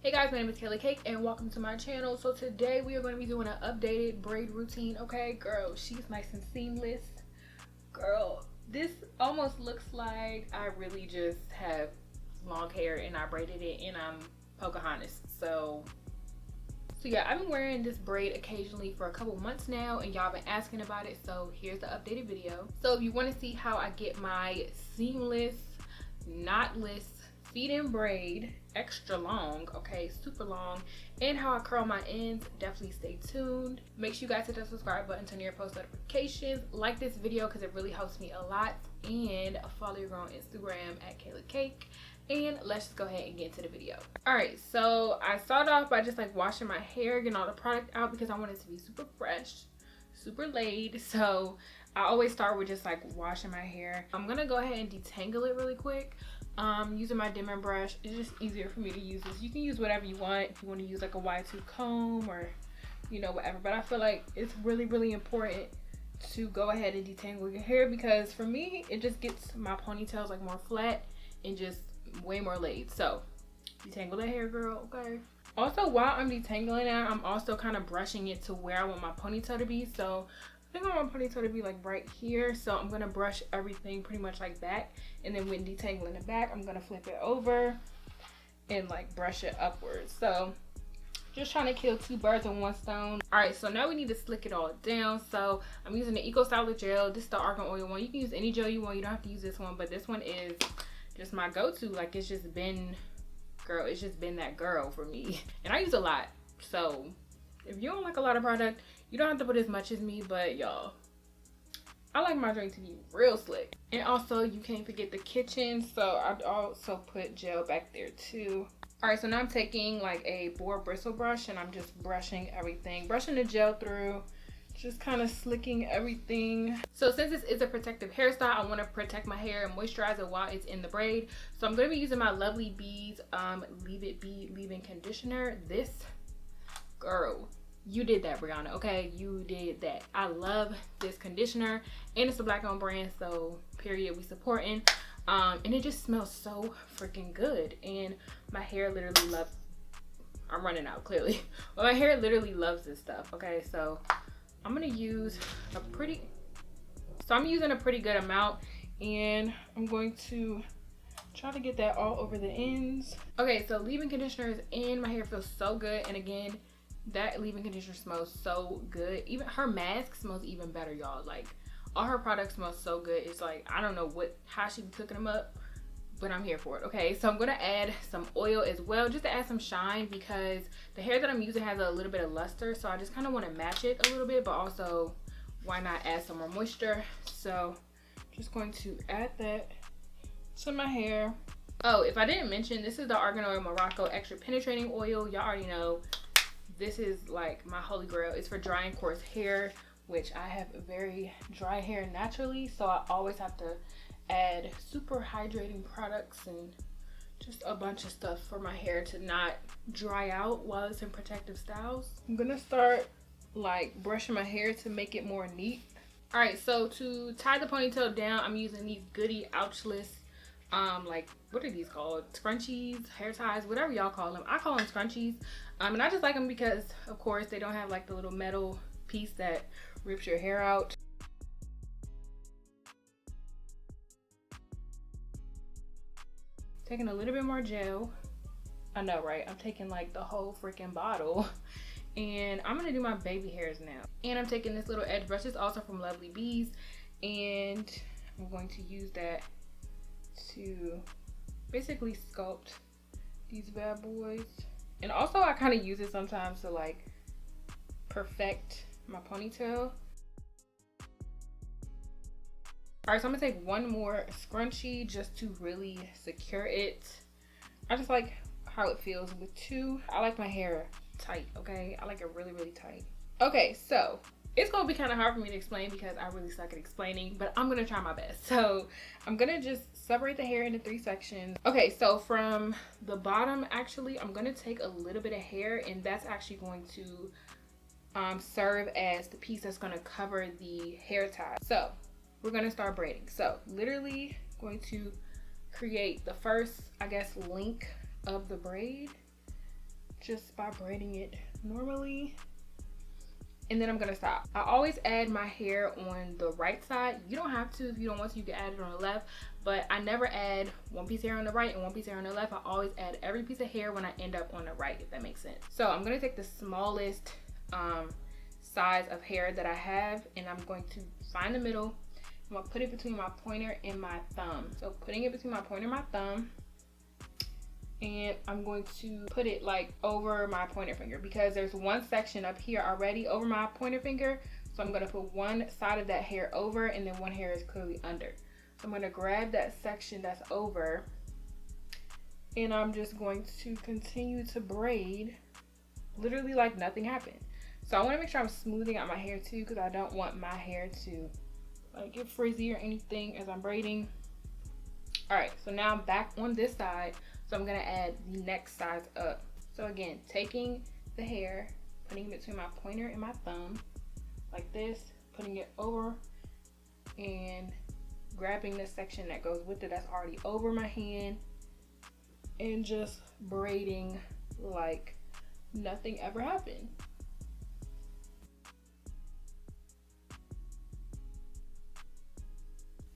Hey guys, my name is Kake and welcome to my channel. So today we are going to be doing an updated braid routine. Okay, girl, she's nice and seamless. Girl, this almost looks like I really just have long hair and I braided it and I'm Pocahontas. So yeah, I've been wearing this braid occasionally for a couple months now and y'all been asking about it. So here's the updated video. So if you want to see how I get my seamless, knotless feed-in braid extra long, okay, super long, and how I curl my ends, definitely stay tuned. Make sure you guys hit the subscribe button, turn on your post notifications, like this video because it really helps me a lot, and follow your girl on Instagram at Kaila, and let's just go ahead and get into the video. All right, so I started off by just like washing my hair, getting all the product out because I want it to be super fresh, super laid. So I always start with just like washing my hair. I'm gonna go ahead and detangle it really quick. Using my dimming brush. It's just easier for me to use this. You can use whatever you want. If you want to use like a Y2 comb or, you know, whatever. But I feel like it's really important to go ahead and detangle your hair because for me, it just gets my ponytails like more flat and just way more laid. So detangle that hair, girl, okay? Also, while I'm detangling it, I'm also kind of brushing it to where I want my ponytail to be. So I think I want my ponytail to be like right here. So I'm going to brush everything pretty much like that. And then when detangling the back, I'm going to flip it over and like brush it upwards. So just trying to kill two birds with one stone. All right, so now we need to slick it all down. So I'm using the STYLER Gel. This is the Argan Oil one. You can use any gel you want. You don't have to use this one. But this one is just my go-to. Like it's just been, girl, it's just been that girl for me. And I use a lot. So if you don't like a lot of product, you don't have to put as much as me, but y'all, I like my drink to be real slick. And also, you can't forget the kitchen, so I'd also put gel back there too. All right, so now I'm taking like a boar bristle brush and I'm just brushing everything, brushing the gel through, just kind of slicking everything. So since this is a protective hairstyle, I want to protect my hair and moisturize it while it's in the braid. So I'm going to be using my Lovely Bees Leave It Be leave-in conditioner. This, girl, you did that, Brianna, okay? You did that. I love this conditioner and it's a black owned brand, so period, we supporting. And it just smells so freaking good and my hair literally loves, I'm running out clearly, but my hair literally loves this stuff, okay? So I'm gonna use I'm using a pretty good amount and I'm going to try to get that all over the ends. Okay, so leave-in conditioner is in. My hair feels so good, and again, that leave-in conditioner smells so good. Even her mask smells even better, y'all. Like all her products smell so good. It's like I don't know how she be cooking them up, but I'm here for it. Okay, so I'm gonna add some oil as well, just to add some shine because the hair that I'm using has a little bit of luster. So I just kind of want to match it a little bit, but also why not add some more moisture? So just going to add that to my hair. Oh, if I didn't mention, this is the Argan Oil Morocco Extra Penetrating Oil. Y'all already know. This is like my holy grail. It's for dry and coarse hair, which I have very dry hair naturally, so I always have to add super hydrating products and just a bunch of stuff for my hair to not dry out while it's in protective styles. I'm gonna start like brushing my hair to make it more neat. All right, so to tie the ponytail down, I'm using these Goody Ouchless like what are these called, scrunchies, hair ties, whatever y'all call them. I call them scrunchies, and I just like them because of course they don't have like the little metal piece that rips your hair out. Taking a little bit more gel. I know, right? I'm taking like the whole freaking bottle and I'm gonna do my baby hairs now. And I'm taking this little edge brush. It's also from Lovely Bees, and I'm going to use that to basically sculpt these bad boys. And also I kind of use it sometimes to like perfect my ponytail. All right, so I'm gonna take one more scrunchie just to really secure it. I just like how it feels with two. I like my hair tight, okay? I like it really tight. Okay, so it's gonna be kind of hard for me to explain because I really suck at explaining, but I'm gonna try my best. So I'm gonna just separate the hair into 3 sections. Okay, so from the bottom, actually, I'm gonna take a little bit of hair, and that's actually going to serve as the piece that's gonna cover the hair tie. So we're gonna start braiding. So literally going to create the first, I guess, link of the braid just by braiding it normally. And then I'm gonna stop. I always add my hair on the right side. You don't have to. If you don't want to, you can add it on the left, but I never add one piece of hair on the right and one piece of hair on the left. I always add every piece of hair when I end up on the right, if that makes sense. So I'm gonna take the smallest size of hair that I have, and I'm going to find the middle. I'm gonna put it between my pointer and my thumb. So putting it between my pointer and my thumb, and I'm going to put it like over my pointer finger, because there's one section up here already over my pointer finger. So I'm gonna put one side of that hair over, and then one hair is clearly under. So I'm gonna grab that section that's over, and I'm just going to continue to braid literally like nothing happened. So I wanna make sure I'm smoothing out my hair too, because I don't want my hair to like get frizzy or anything as I'm braiding. All right, so now I'm back on this side. So I'm gonna add the next size up. So again, taking the hair, putting it between my pointer and my thumb, like this, putting it over, and grabbing the section that goes with it that's already over my hand, and just braiding like nothing ever happened.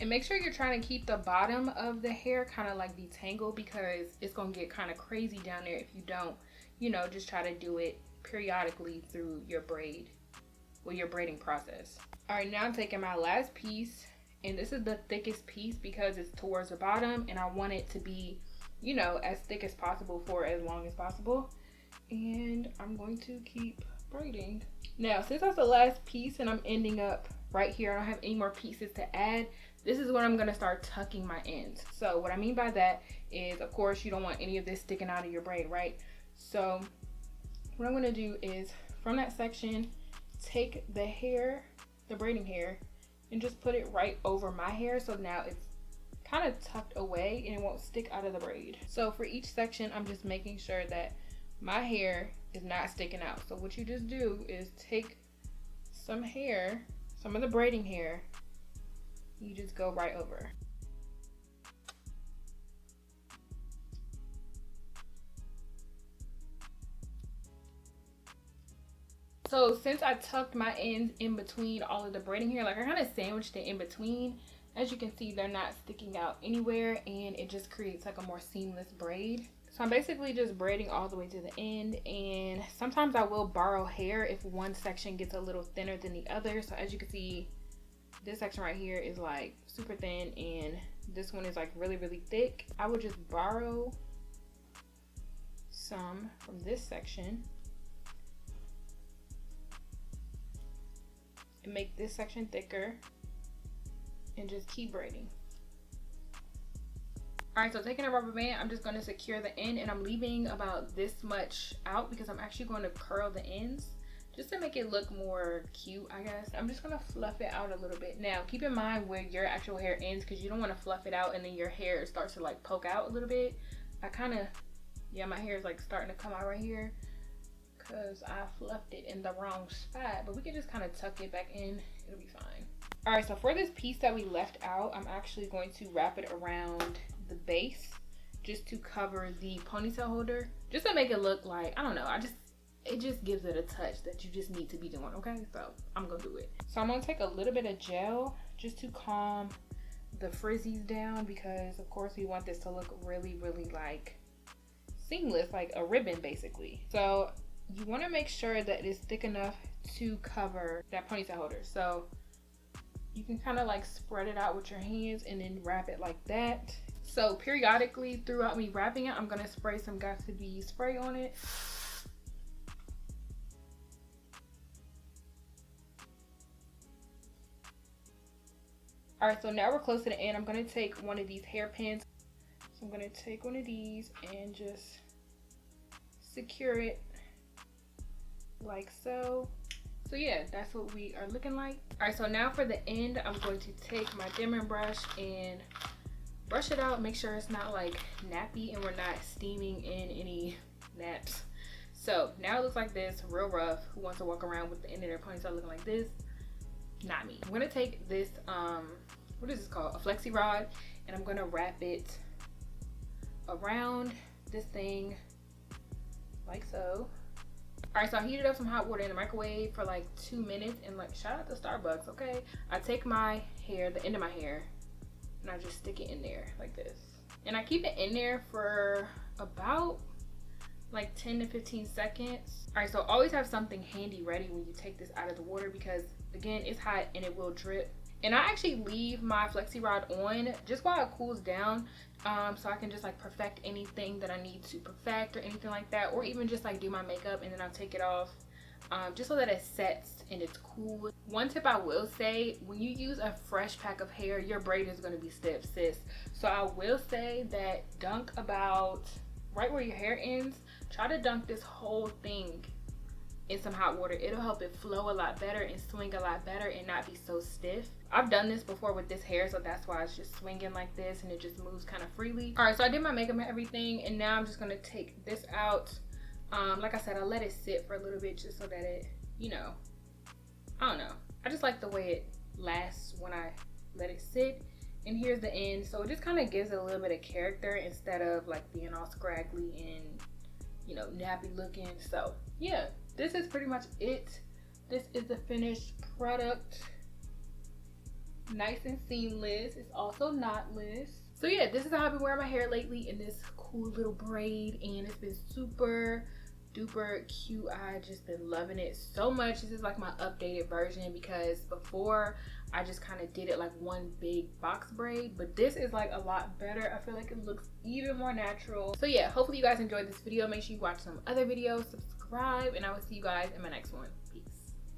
And make sure you're trying to keep the bottom of the hair kind of like detangled, because it's going to get kind of crazy down there if you don't, you know, just try to do it periodically through your braid, well, your braiding process. All right, now I'm taking my last piece, and this is the thickest piece because it's towards the bottom, and I want it to be, you know, as thick as possible for as long as possible. And I'm going to keep braiding. Now, since that's the last piece and I'm ending up right here, I don't have any more pieces to add. This is when I'm gonna start tucking my ends. So what I mean by that is, of course, you don't want any of this sticking out of your braid, right? So what I'm gonna do is, from that section, take the hair, the braiding hair, and just put it right over my hair. So now it's kind of tucked away and it won't stick out of the braid. So for each section, I'm just making sure that my hair is not sticking out. So what you just do is take some hair, some of the braiding hair, you just go right over. So since I tucked my ends in between all of the braiding hair, like I kind of sandwiched it in between, as you can see, they're not sticking out anywhere, and it just creates like a more seamless braid. So I'm basically just braiding all the way to the end, and sometimes I will borrow hair if one section gets a little thinner than the other. So as you can see, this section right here is like super thin, and this one is like really, really thick. I would just borrow some from this section and make this section thicker, and just keep braiding. All right, so taking a rubber band, I'm just going to secure the end, and I'm leaving about this much out because I'm actually going to curl the ends just to make it look more cute, I guess. I'm just going to fluff it out a little bit. Now, keep in mind where your actual hair ends, because you don't want to fluff it out and then your hair starts to like poke out a little bit. I kind of, yeah, my hair is like starting to come out right here because I fluffed it in the wrong spot, but we can just kind of tuck it back in. It'll be fine. All right, so for this piece that we left out, I'm actually going to wrap it around the base just to cover the ponytail holder, just to make it look like, I don't know, it just gives it a touch that you just need to be doing, okay? So I'm gonna do it. So I'm gonna take a little bit of gel just to calm the frizzies down, because of course we want this to look really, really like seamless, like a ribbon basically. So you want to make sure that it's thick enough to cover that ponytail holder. So you can kind of like spread it out with your hands and then wrap it like that. So periodically throughout me wrapping it, I'm going to spray some Got2b spray on it. All right, so now we're close to the end. I'm going to take one of these hairpins. So I'm going to take one of these and just secure it like so. So yeah, that's what we are looking like. All right, so now for the end, I'm going to take my dimming brush and brush it out, make sure it's not like nappy and we're not steaming in any naps. So now it looks like this, real rough. Who wants to walk around with the end of their ponytail looking like this? Not me. I'm gonna take this, what is this called? A flexi rod, and I'm gonna wrap it around this thing like so. All right, so I heated up some hot water in the microwave for like 2 minutes, and like, shout out to Starbucks, okay? I take my hair, the end of my hair, and I just stick it in there like this. And I keep it in there for about like 10 to 15 seconds. All right, so always have something handy ready when you take this out of the water, because again, it's hot and it will drip. And I actually leave my flexi rod on just while it cools down, so I can just like perfect anything that I need to perfect or anything like that, or even just like do my makeup and then I'll take it off, just so that it sets and it's cool. One tip I will say, when you use a fresh pack of hair, your braid is going to be stiff, sis. So I will say that dunk about right where your hair ends. Try to dunk this whole thing in some hot water. It'll help it flow a lot better and swing a lot better and not be so stiff. I've done this before with this hair, so that's why it's just swinging like this and it just moves kind of freely. All right, so I did my makeup and everything, and now I'm just gonna take this out. Like I said, I let it sit for a little bit just so that it, you know, I don't know, I just like the way it lasts when I let it sit. And here's the end, so it just kind of gives it a little bit of character instead of like being all scraggly and, you know, nappy looking. So yeah, this is pretty much it. This is the finished product. Nice and seamless. It's also knotless. So yeah, this is how I've been wearing my hair lately, in this cool little braid, and it's been super duper cute. I just been loving it so much. This is like my updated version, because before I just kind of did it like one big box braid, but this is like a lot better. I feel like it looks even more natural. So yeah, hopefully you guys enjoyed this video. Make sure you watch some other videos, subscribe, and I will see you guys in my next one.